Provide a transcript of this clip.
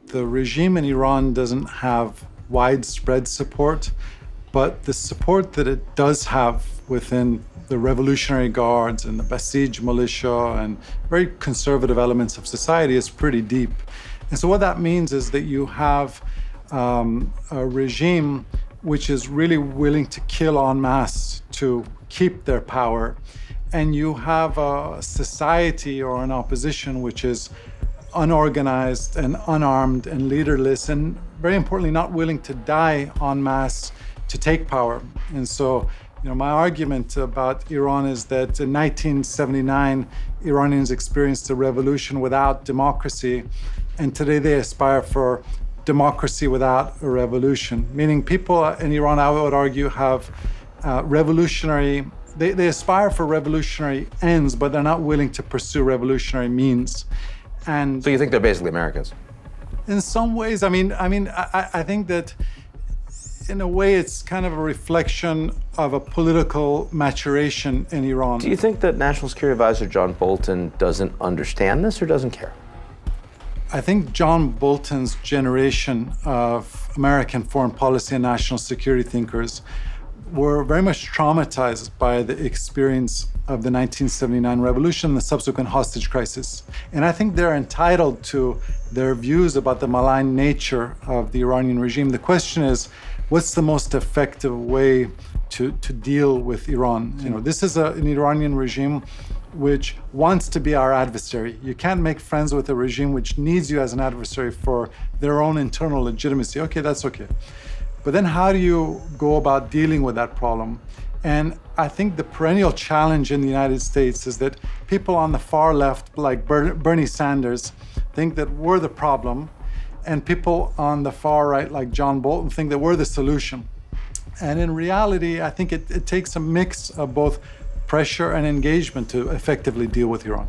the regime in Iran doesn't have widespread support, but the support that it does have within the Revolutionary Guards and the Basij militia and very conservative elements of society is pretty deep. And so what that means is that you have a regime which is really willing to kill en masse to keep their power. And you have a society or an opposition which is unorganized and unarmed and leaderless, and very importantly, not willing to die en masse to take power. And so, my argument about Iran is that in 1979, Iranians experienced a revolution without democracy, and today they aspire for democracy without a revolution. Meaning people in Iran, I would argue, have they aspire for revolutionary ends, but they're not willing to pursue revolutionary means. And so you think they're basically Americans? In some ways, I think that in a way it's kind of a reflection of a political maturation in Iran. Do you think that National Security Advisor John Bolton doesn't understand this or doesn't care? I think John Bolton's generation of American foreign policy and national security thinkers were very much traumatized by the experience of the 1979 revolution and the subsequent hostage crisis. And I think they're entitled to their views about the malign nature of the Iranian regime. The question is, what's the most effective way to deal with Iran? This is an Iranian regime which wants to be our adversary. You can't make friends with a regime which needs you as an adversary for their own internal legitimacy. Okay, that's okay. But then how do you go about dealing with that problem? And I think the perennial challenge in the United States is that people on the far left, like Bernie Sanders, think that we're the problem, and people on the far right, like John Bolton, think that we're the solution. And in reality, I think it takes a mix of both pressure and engagement to effectively deal with Iran.